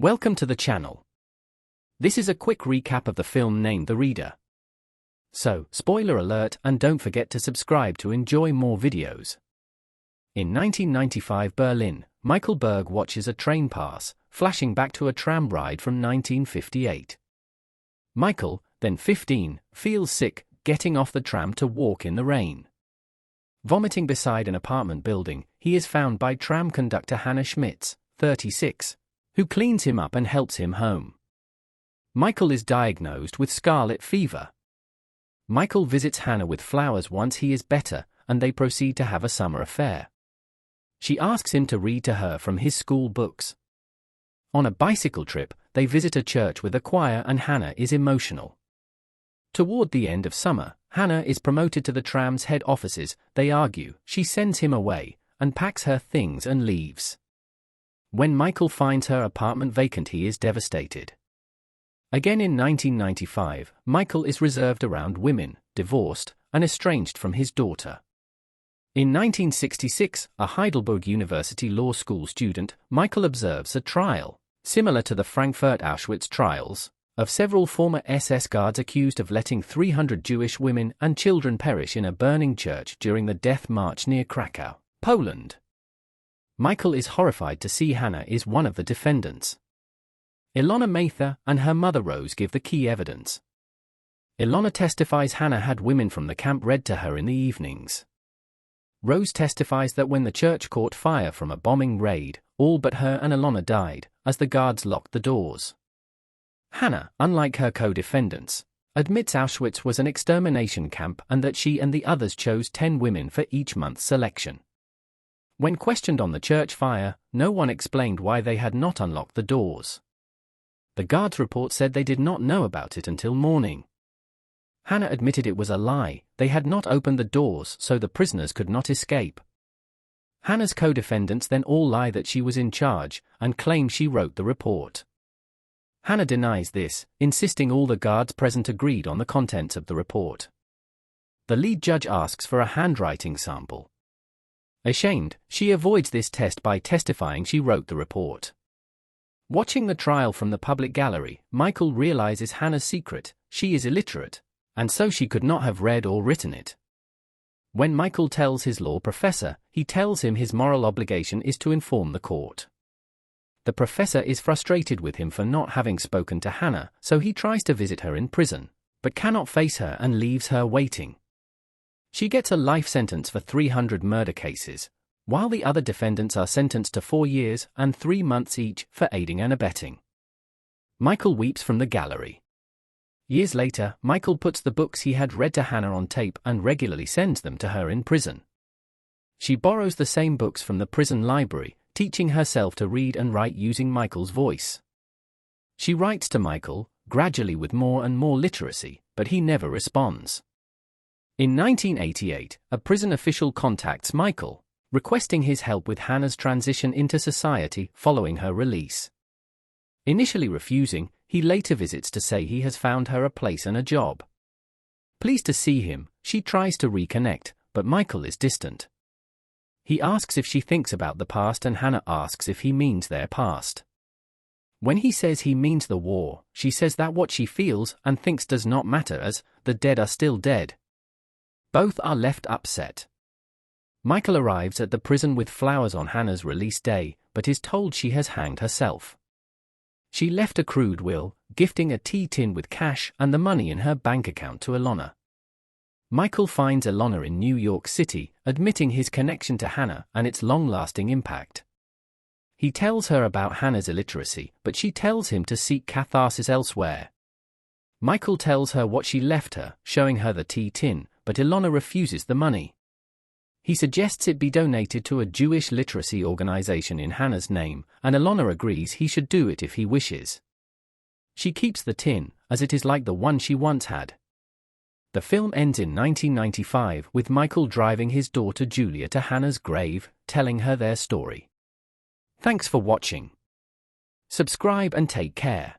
Welcome to the channel. This is a quick recap of the film named The Reader. So, spoiler alert, and don't forget to subscribe to enjoy more videos. In 1995 Berlin, Michael Berg watches a train pass, flashing back to a tram ride from 1958. Michael, then 15, feels sick, getting off the tram to walk in the rain. Vomiting beside an apartment building, he is found by tram conductor Hannah Schmitz, 36, who cleans him up and helps him home. Michael is diagnosed with scarlet fever. Michael visits Hannah with flowers once he is better, and they proceed to have a summer affair. She asks him to read to her from his school books. On a bicycle trip, they visit a church with a choir and Hannah is emotional. Toward the end of summer, Hannah is promoted to the tram's head offices. They argue, she sends him away, and packs her things and leaves. When Michael finds her apartment vacant, he is devastated. Again in 1995, Michael is reserved around women, divorced, and estranged from his daughter. In 1966, a Heidelberg University Law School student, Michael observes a trial, similar to the Frankfurt Auschwitz trials, of several former SS guards accused of letting 300 Jewish women and children perish in a burning church during the Death March near Krakow, Poland. Michael is horrified to see Hannah is one of the defendants. Ilona Mather and her mother Rose give the key evidence. Ilona testifies Hannah had women from the camp read to her in the evenings. Rose testifies that when the church caught fire from a bombing raid, all but her and Ilona died, as the guards locked the doors. Hannah, unlike her co-defendants, admits Auschwitz was an extermination camp and that she and the others chose 10 women for each month's selection. When questioned on the church fire, no one explained why they had not unlocked the doors. The guards' report said they did not know about it until morning. Hannah admitted it was a lie, they had not opened the doors so the prisoners could not escape. Hannah's co-defendants then all lie that she was in charge, and claim she wrote the report. Hannah denies this, insisting all the guards present agreed on the contents of the report. The lead judge asks for a handwriting sample. Ashamed, she avoids this test by testifying she wrote the report. Watching the trial from the public gallery, Michael realizes Hannah's secret: she is illiterate, and so she could not have read or written it. When Michael tells his law professor, he tells him his moral obligation is to inform the court. The professor is frustrated with him for not having spoken to Hannah, so he tries to visit her in prison, but cannot face her and leaves her waiting. She gets a life sentence for 300 murder cases, while the other defendants are sentenced to 4 years and 3 months each for aiding and abetting. Michael weeps from the gallery. Years later, Michael puts the books he had read to Hannah on tape and regularly sends them to her in prison. She borrows the same books from the prison library, teaching herself to read and write using Michael's voice. She writes to Michael, gradually with more and more literacy, but he never responds. In 1988, a prison official contacts Michael, requesting his help with Hannah's transition into society following her release. Initially refusing, he later visits to say he has found her a place and a job. Pleased to see him, she tries to reconnect, but Michael is distant. He asks if she thinks about the past and Hannah asks if he means their past. When he says he means the war, she says that what she feels and thinks does not matter as the dead are still dead. Both are left upset. Michael arrives at the prison with flowers on Hannah's release day, but is told she has hanged herself. She left a crude will, gifting a tea tin with cash and the money in her bank account to Ilona. Michael finds Ilona in New York City, admitting his connection to Hannah and its long-lasting impact. He tells her about Hannah's illiteracy, but she tells him to seek catharsis elsewhere. Michael tells her what she left her, showing her the tea tin, but Ilona refuses the money. He suggests it be donated to a Jewish literacy organization in Hannah's name, and Ilona agrees he should do it if he wishes. She keeps the tin, as it is like the one she once had. The film ends in 1995 with Michael driving his daughter Julia to Hannah's grave, telling her their story. Thanks for watching. Subscribe and take care.